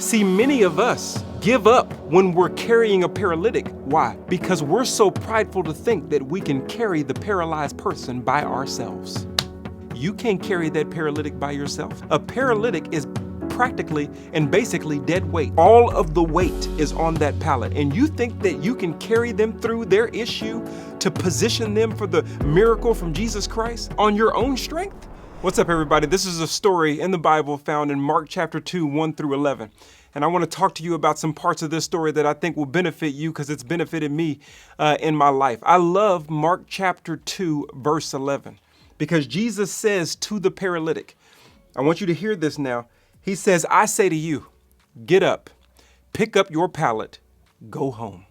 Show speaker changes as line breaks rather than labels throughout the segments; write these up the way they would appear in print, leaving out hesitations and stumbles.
See, many of us give up when we're carrying a paralytic. Why? Because we're so prideful to think that we can carry the paralyzed person by ourselves. You can't carry that paralytic by yourself. A paralytic is practically and basically dead weight. All of the weight is on that pallet, and you think that you can carry them through their issue to position them for the miracle from Jesus Christ on your own strength? What's up, everybody? This is a story in the Bible found in Mark chapter 2, 1 through 11. And I want to talk to you about some parts of this story that I think will benefit you because it's benefited me in my life. I love Mark chapter 2, verse 11, because Jesus says to the paralytic, I want you to hear this now. He says, I say to you, get up, pick up your pallet, go home.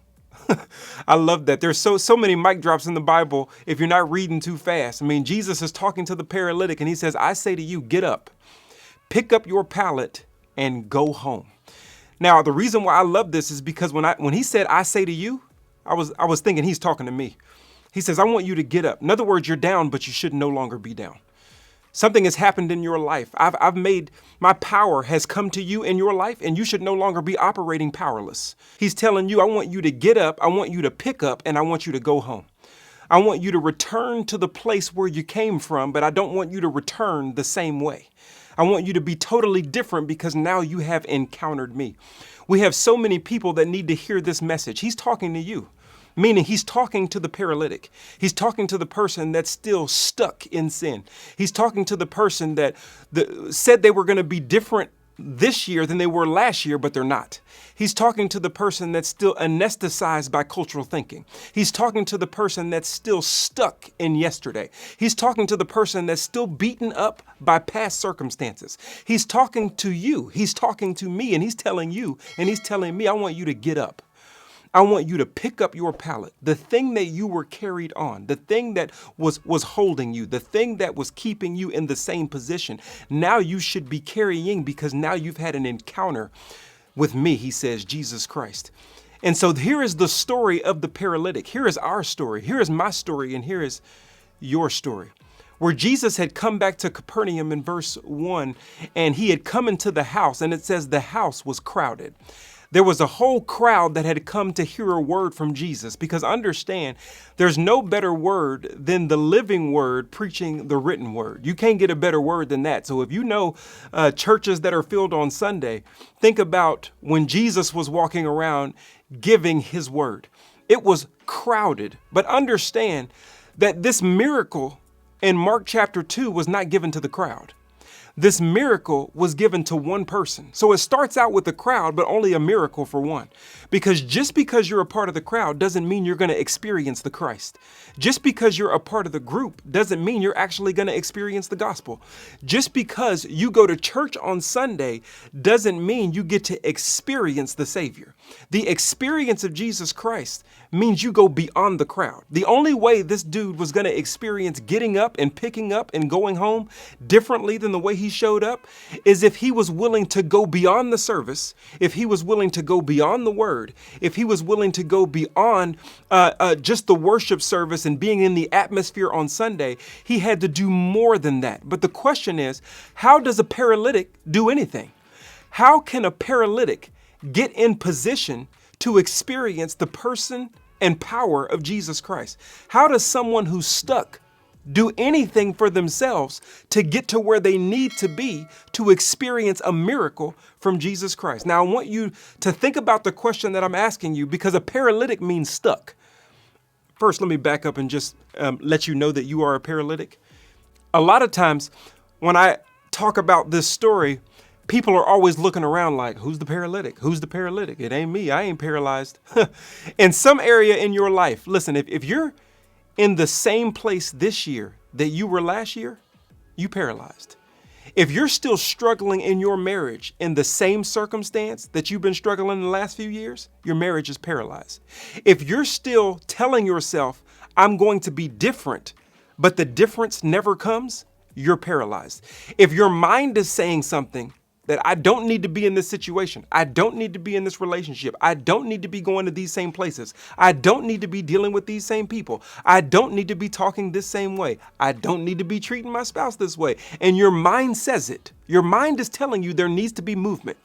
I love that. There's so many mic drops in the Bible if you're not reading too fast. I mean, Jesus is talking to the paralytic and he says, I say to you, get up, pick up your pallet and go home. Now, the reason why I love this is because when he said, I say to you, I was thinking he's talking to me. He says, I want you to get up. In other words, you're down, but you should no longer be down. Something has happened in your life. I've made, my power has come to you in your life, and you should no longer be operating powerless. He's telling you, I want you to get up, I want you to pick up, and I want you to go home. I want you to return to the place where you came from, but I don't want you to return the same way. I want you to be totally different because now you have encountered me. We have so many people that need to hear this message. He's talking to you. Meaning he's talking to the paralytic. He's talking to the person that's still stuck in sin. He's talking to the person that said they were going to be different this year than they were last year, but they're not. He's talking to the person that's still anesthetized by cultural thinking. He's talking to the person that's still stuck in yesterday. He's talking to the person that's still beaten up by past circumstances. He's talking to you. He's talking to me, and he's telling you, and he's telling me, I want you to get up. I want you to pick up your pallet, the thing that you were carried on, the thing that was holding you, the thing that was keeping you in the same position. Now you should be carrying because now you've had an encounter with me, he says, Jesus Christ. And so here is the story of the paralytic. Here is our story. Here is my story. And here is your story. Where Jesus had come back to Capernaum in verse 1, and he had come into the house, and it says the house was crowded. There was a whole crowd that had come to hear a word from Jesus, because understand, there's no better word than the living word preaching the written word. You can't get a better word than that. So if you know churches that are filled on Sunday, think about when Jesus was walking around giving his word. It was crowded, but understand that this miracle in Mark chapter 2 was not given to the crowd. This miracle was given to one person. So it starts out with a crowd, but only a miracle for one. Because just because you're a part of the crowd doesn't mean you're going to experience the Christ. Just because you're a part of the group doesn't mean you're actually going to experience the gospel. Just because you go to church on Sunday doesn't mean you get to experience the Savior. The experience of Jesus Christ means you go beyond the crowd. The only way this dude was going to experience getting up and picking up and going home differently than the way he showed up is if he was willing to go beyond the service, if he was willing to go beyond the word, if he was willing to go beyond just the worship service and being in the atmosphere on Sunday. He had to do more than that. But the question is, how does a paralytic do anything? How can a paralytic get in position to experience the person and power of Jesus Christ? How does someone who's stuck do anything for themselves to get to where they need to be to experience a miracle from Jesus Christ? Now, I want you to think about the question that I'm asking you, because a paralytic means stuck. First, let me back up and just let you know that you are a paralytic. A lot of times when I talk about this story, people are always looking around like, who's the paralytic? Who's the paralytic? It ain't me. I ain't paralyzed. In some area in your life, listen, if you're in the same place this year that you were last year, you paralyzed. If you're still struggling in your marriage in the same circumstance that you've been struggling in the last few years, your marriage is paralyzed. If you're still telling yourself, I'm going to be different, but the difference never comes, you're paralyzed. If your mind is saying something that I don't need to be in this situation. I don't need to be in this relationship. I don't need to be going to these same places. I don't need to be dealing with these same people. I don't need to be talking this same way. I don't need to be treating my spouse this way. And your mind says it. Your mind is telling you there needs to be movement.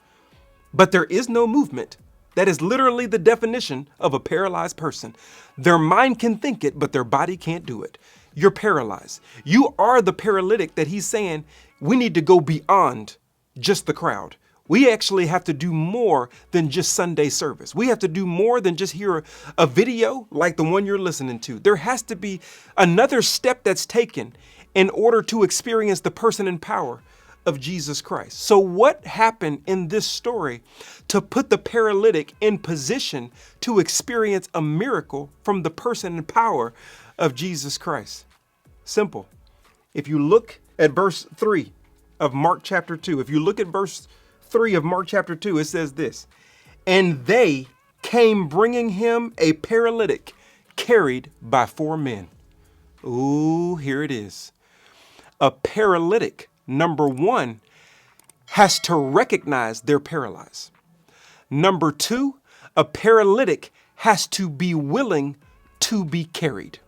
but there is no movement. That is literally the definition of a paralyzed person. Their mind can think it, but their body can't do it. You're paralyzed. You are the paralytic that he's saying we need to go beyond just the crowd. We actually have to do more than just Sunday service. We have to do more than just hear a video like the one you're listening to. There has to be another step that's taken in order to experience the person and power of Jesus Christ. So what happened in this story to put the paralytic in position to experience a miracle from the person and power of Jesus Christ? Simple. If you look at verse 3 of Mark chapter 2, if you look at verse 3 of Mark chapter 2, it says this, and they came bringing him a paralytic carried by 4 men. Ooh, here it is. A paralytic, number 1, has to recognize they're paralyzed. Number 2, a paralytic has to be willing to be carried.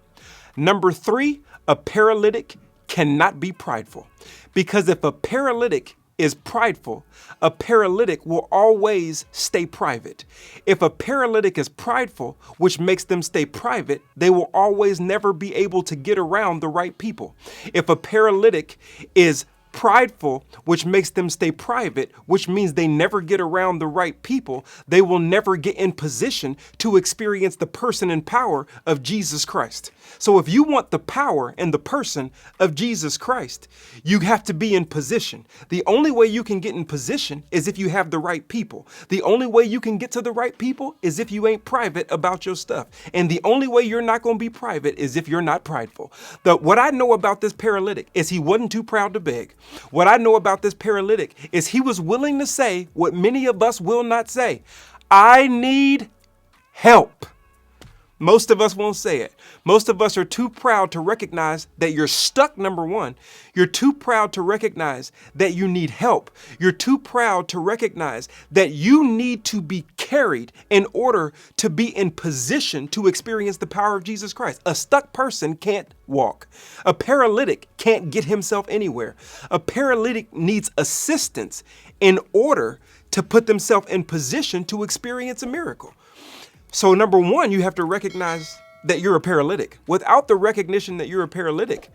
Number 3, a paralytic cannot be prideful, because if a paralytic is prideful, a paralytic will always stay private. If a paralytic is prideful, which makes them stay private, they will always never be able to get around the right people. If a paralytic is prideful, which makes them stay private, which means they never get around the right people, they will never get in position to experience the person and power of Jesus Christ. So if you want the power and the person of Jesus Christ, you have to be in position. The only way you can get in position is if you have the right people. The only way you can get to the right people is if you ain't private about your stuff. And the only way you're not going to be private is if you're not prideful. What I know about this paralytic is he wasn't too proud to beg. What I know about this paralytic is he was willing to say what many of us will not say. I need help. Most of us won't say it. Most of us are too proud to recognize that you're stuck, number 1. You're too proud to recognize that you need help. You're too proud to recognize that you need to be carried in order to be in position to experience the power of Jesus Christ. A stuck person can't walk. A paralytic can't get himself anywhere. A paralytic needs assistance in order to put themselves in position to experience a miracle. So number 1, you have to recognize that you're a paralytic. Without the recognition that you're a paralytic,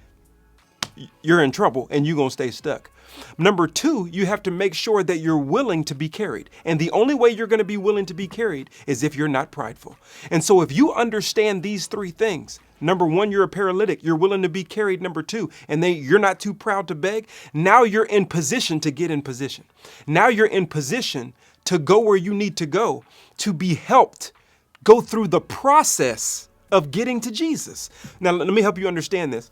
you're in trouble and you're going to stay stuck. Number 2, you have to make sure that you're willing to be carried. And the only way you're going to be willing to be carried is if you're not prideful. And so if you understand these 3 things, number 1, you're a paralytic, you're willing to be carried. Number 2, and then you're not too proud to beg. Now you're in position to get in position. Now you're in position to go where you need to go, to be helped go through the process of getting to Jesus. Now, let me help you understand this.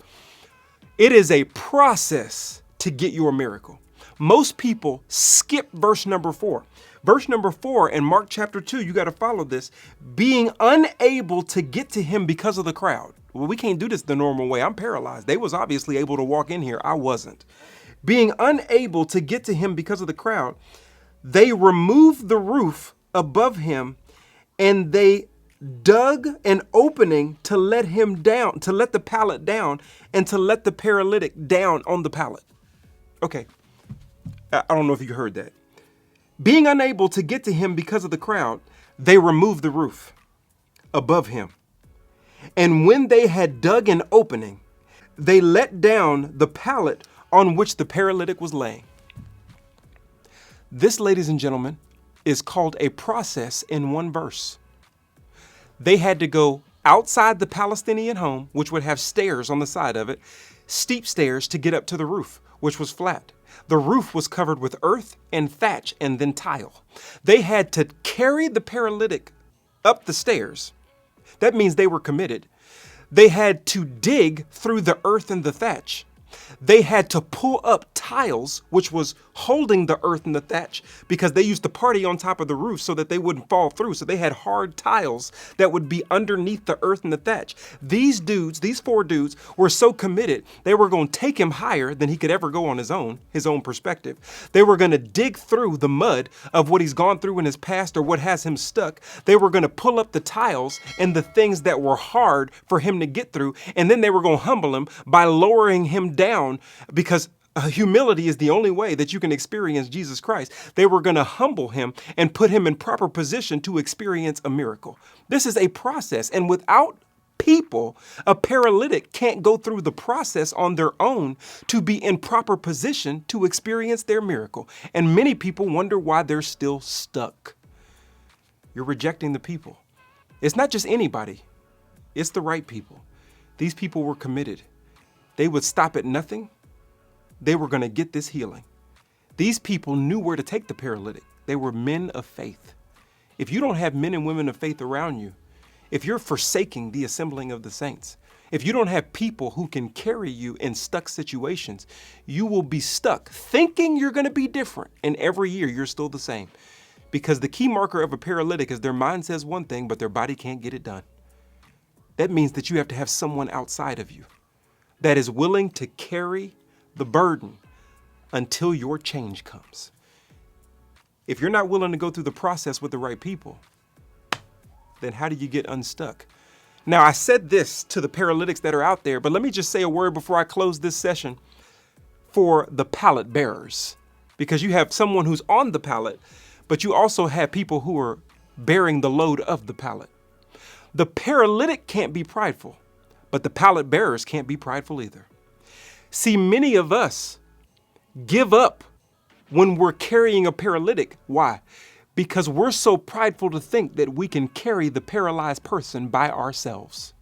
It is a process to get your miracle. Most people skip verse number 4. Verse number 4 in Mark chapter 2, you got to follow this. Being unable to get to him because of the crowd. Well, we can't do this the normal way. I'm paralyzed. They was obviously able to walk in here. I wasn't. Being unable to get to him because of the crowd, they removed the roof above him and they dug an opening to let him down, to let the pallet down, and to let the paralytic down on the pallet. Okay, I don't know if you heard that. Being unable to get to him because of the crowd, they removed the roof above him. And when they had dug an opening, they let down the pallet on which the paralytic was laying. This, ladies and gentlemen, is called a process in one verse. They had to go outside the Palestinian home, which would have stairs on the side of it, steep stairs to get up to the roof, which was flat. The roof was covered with earth and thatch and then tile. They had to carry the paralytic up the stairs. That means they were committed. They had to dig through the earth and the thatch. They had to pull up tiles, which was holding the earth and the thatch, because they used to party on top of the roof so that they wouldn't fall through. So they had hard tiles that would be underneath the earth and the thatch. These 4 dudes were so committed, they were going to take him higher than he could ever go on his own perspective. They were going to dig through the mud of what he's gone through in his past or what has him stuck. They were going to pull up the tiles and the things that were hard for him to get through. And then they were going to humble him by lowering him down, because Humility is the only way that you can experience Jesus Christ. They were going to humble him and put him in proper position to experience a miracle. This is a process. And without people, a paralytic can't go through the process on their own to be in proper position to experience their miracle. And many people wonder why they're still stuck. You're rejecting the people. It's not just anybody. It's the right people. These people were committed. They would stop at nothing. They were going to get this healing. These people knew where to take the paralytic. They were men of faith. If you don't have men and women of faith around you, if you're forsaking the assembling of the saints, if you don't have people who can carry you in stuck situations, you will be stuck thinking you're going to be different. And every year you're still the same. Because the key marker of a paralytic is their mind says one thing, but their body can't get it done. That means that you have to have someone outside of you that is willing to carry the burden until your change comes. If you're not willing to go through the process with the right people, then how do you get unstuck? Now, I said this to the paralytics that are out there, but let me just say a word before I close this session for the pallet bearers, because you have someone who's on the pallet, but you also have people who are bearing the load of the pallet. The paralytic can't be prideful, but the pallet bearers can't be prideful either. See, many of us give up when we're carrying a paralytic. Why? Because we're so prideful to think that we can carry the paralyzed person by ourselves.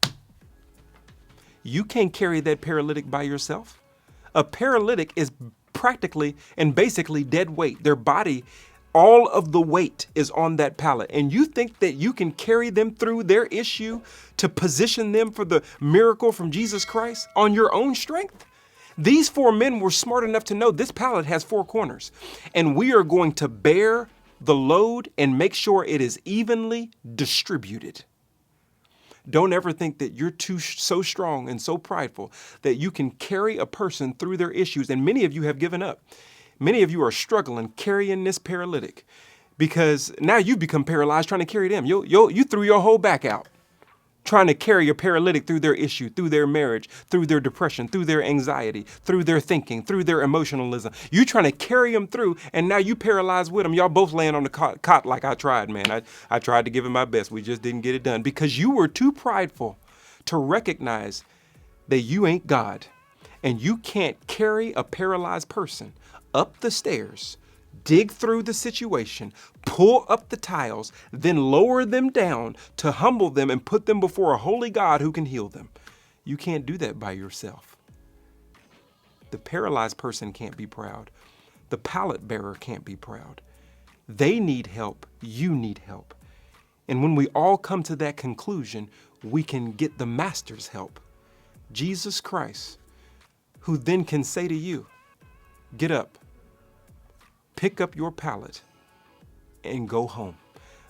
You can't carry that paralytic by yourself. A paralytic is practically and basically dead weight. Their body, all of the weight is on that pallet. And you think that you can carry them through their issue to position them for the miracle from Jesus Christ on your own strength? These four men were smart enough to know this pallet has four corners, and we are going to bear the load and make sure it is evenly distributed. Don't ever think that you're so strong and so prideful that you can carry a person through their issues. And many of you have given up. Many of you are struggling carrying this paralytic because now you've become paralyzed trying to carry them. You threw your whole back out trying to carry a paralytic through their issue, through their marriage, through their depression, through their anxiety, through their thinking, through their emotionalism. You're trying to carry them through, and now you paralyzed with them. Y'all both laying on the cot like I tried, man. I tried to give it my best. We just didn't get it done because you were too prideful to recognize that you ain't God, and you can't carry a paralyzed person up the stairs, dig through the situation, pull up the tiles, then lower them down to humble them and put them before a holy God who can heal them. You can't do that by yourself. The paralyzed person can't be proud. The pallet bearer can't be proud. They need help. You need help. And when we all come to that conclusion, we can get the master's help, Jesus Christ, who then can say to you, get up, pick up your pallet, and go home.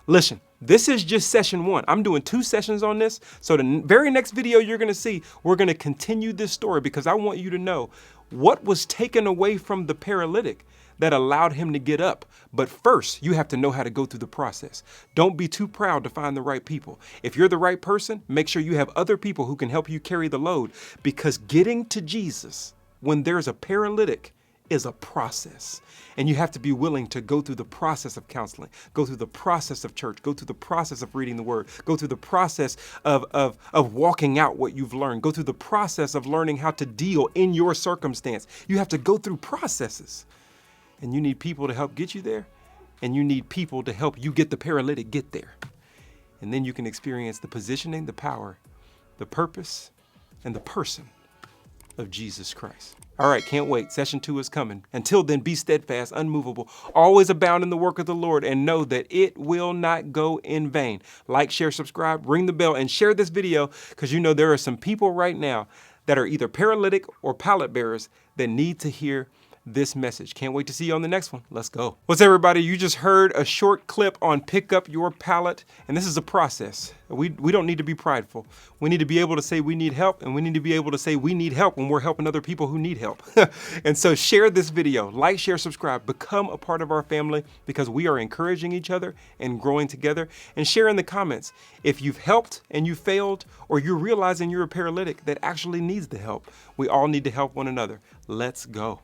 Listen, this is just session one. I'm doing 2 sessions on this. So the very next video you're going to see, we're going to continue this story because I want you to know what was taken away from the paralytic that allowed him to get up. But first, you have to know how to go through the process. Don't be too proud to find the right people. If you're the right person, make sure you have other people who can help you carry the load, because getting to Jesus when there's a paralytic is a process. And you have to be willing to go through the process of counseling, go through the process of church, go through the process of reading the word, go through the process of walking out what you've learned, go through the process of learning how to deal in your circumstance. You have to go through processes, and you need people to help get you there, and you need people to help you get the paralytic get there. And then you can experience the positioning, the power, the purpose, and the person of Jesus Christ. All right, can't wait. Session 2 is coming. Until then, be steadfast, unmovable, always abound in the work of the Lord, and know that it will not go in vain. Like, share, subscribe, ring the bell, and share this video, because you know there are some people right now that are either paralytic or pallet bearers that need to hear this message. Can't wait to see you on the next one. Let's go. What's up, everybody? You just heard a short clip on pick up your pallet, and this is a process. We don't need to be prideful. We need to be able to say we need help, and we need to be able to say we need help when we're helping other people who need help. And so share this video, like, share, subscribe, become a part of our family, because we are encouraging each other and growing together. And share in the comments if you've helped and you failed, or you're realizing you're a paralytic that actually needs the help. We all need to help one another. Let's go.